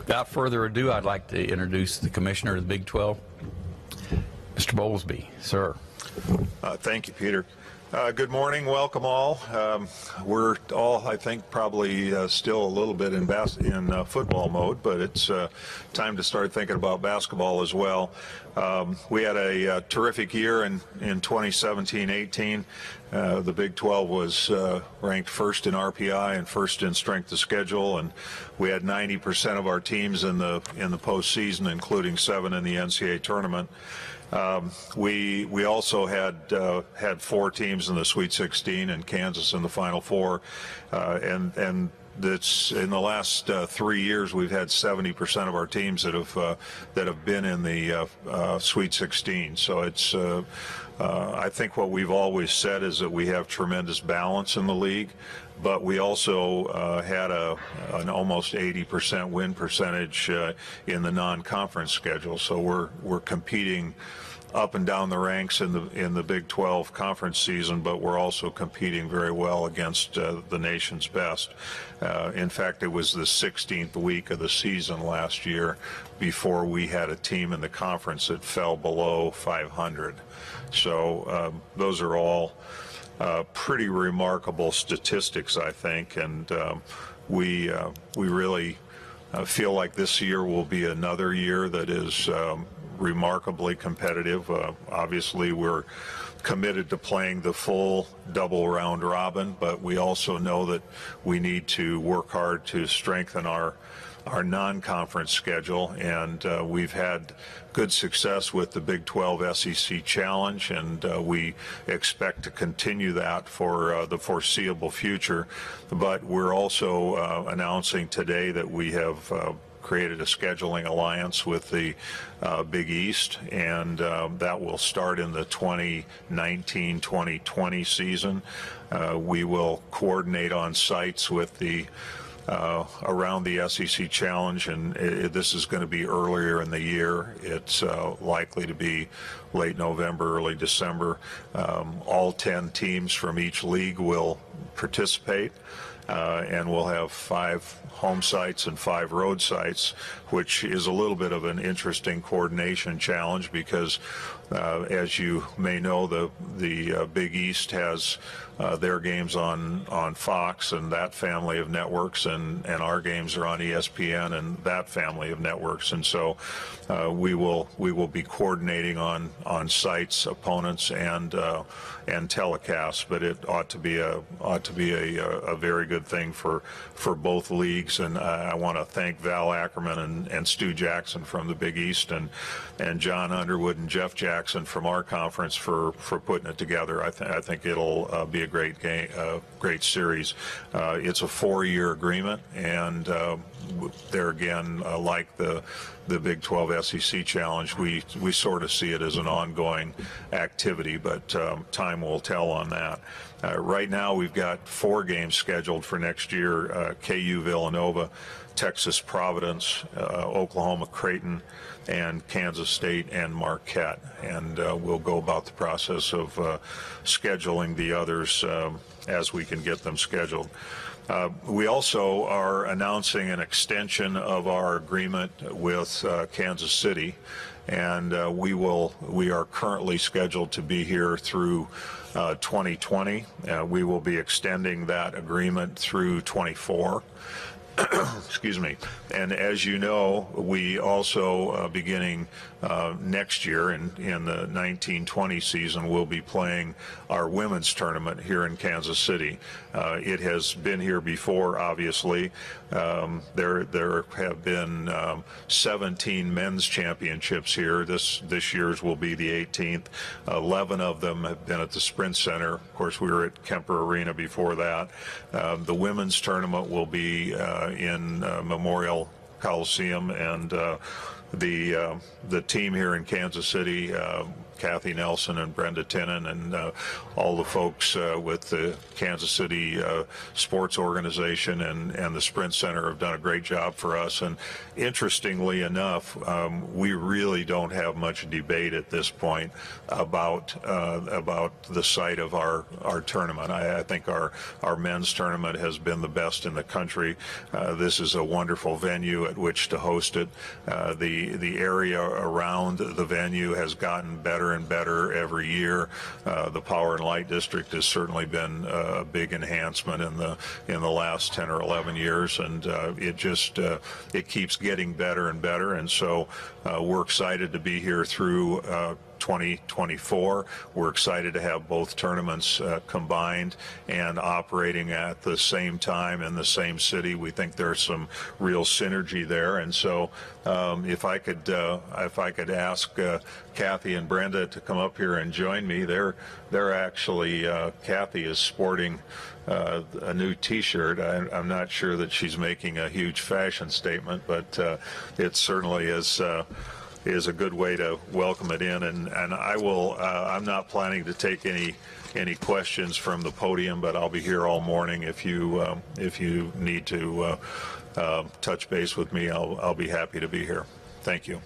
Without further ado, I'd like to introduce the Commissioner of the Big 12, Mr. Bowlsby. Sir. Thank you, Peter. Good morning. Welcome all. We're all, I think, probably still a little bit in football mode, but it's time to start thinking about basketball as well. We had a terrific year in 2017-18. The Big 12 was ranked first in RPI and first in strength of schedule, and we had 90% of our teams in the postseason, including 7 in the NCAA tournament. We also had 4 teams in the Sweet 16 and Kansas in the Final Four, and that's in the last 3 years we've had 70% of our teams that have been in the Sweet 16. So it's I think what we've always said is that we have tremendous balance in the league, but we also had an almost 80% win percentage in the non-conference schedule. So we're competing up and down the ranks in the Big 12 conference season, but we're also competing very well against the nation's best. In fact, it was the 16th week of the season last year before we had a team in the conference that fell below 500. So those are all pretty remarkable statistics, I think, and we really feel like this year will be another year that is remarkably competitive. Obviously, we're committed to playing the full double round robin, but we also know that we need to work hard to strengthen our non-conference schedule, and we've had good success with the Big 12 SEC Challenge, and we expect to continue that for the foreseeable future. But we're also announcing today that we have created a scheduling alliance with the Big East, and that will start in the 2019-2020 season. We will coordinate on sites with the around the SEC Challenge, and this is going to be earlier in the year. It's likely to be late November, early December. All 10 teams from each league will participate, and we'll have 5 home sites and 5 road sites, which is a little bit of an interesting coordination challenge because, as you may know, the Big East has their games on Fox and that family of networks, and our games are on ESPN and that family of networks, and so we will be coordinating on sites, opponents, and telecasts. But it ought to be a very good thing for both leagues, and I want to thank Val Ackerman and Stu Jackson from the Big East, and John Underwood and Jeff Jackson from our conference for putting it together. I think it'll be a great game, great series. It's a 4-year agreement, and there again, like the Big 12 SEC Challenge, we sort of see it as an ongoing activity, but time will tell on that. Right now, we've got 4 games scheduled for next year: KU Villanova, Texas Providence, Oklahoma Creighton, and Kansas State and Marquette. And we'll go about the process of scheduling the others as we can get them scheduled. We also are announcing an extension of our agreement with Kansas City, and we are currently scheduled to be here through 2020. We will be extending that agreement through 24. Excuse me. And as you know, we also, beginning next year in the 1920 season, will be playing our women's tournament here in Kansas City. It has been here before, obviously. There have been 17 men's championships here. This year's will be the 18th. 11 of them have been at the Sprint Center. Of course, we were at Kemper Arena before that. The women's tournament will be in Memorial Coliseum, and the team here in Kansas City, Kathy Nelson and Brenda Tinnen and all the folks with the Kansas City Sports Organization and the Sprint Center have done a great job for us. And interestingly enough, we really don't have much debate at this point about the site of our tournament. I think our men's tournament has been the best in the country. This is a wonderful venue at which to host it. The area around the venue has gotten better and better every year. The Power and Light District has certainly been a big enhancement in the last 10 or 11 years, and it keeps getting better and better. And so we're excited to be here through 2024. We're excited to have both tournaments combined and operating at the same time in the same city. We think there's some real synergy there, and so if I could ask Kathy and Brenda to come up here and join me. They're actually Kathy is sporting a new T-shirt. I'm not sure that she's making a huge fashion statement, but it certainly is a good way to welcome it in. And I will. I'm not planning to take any questions from the podium, but I'll be here all morning. If you need to touch base with me, I'll be happy to be here. Thank you.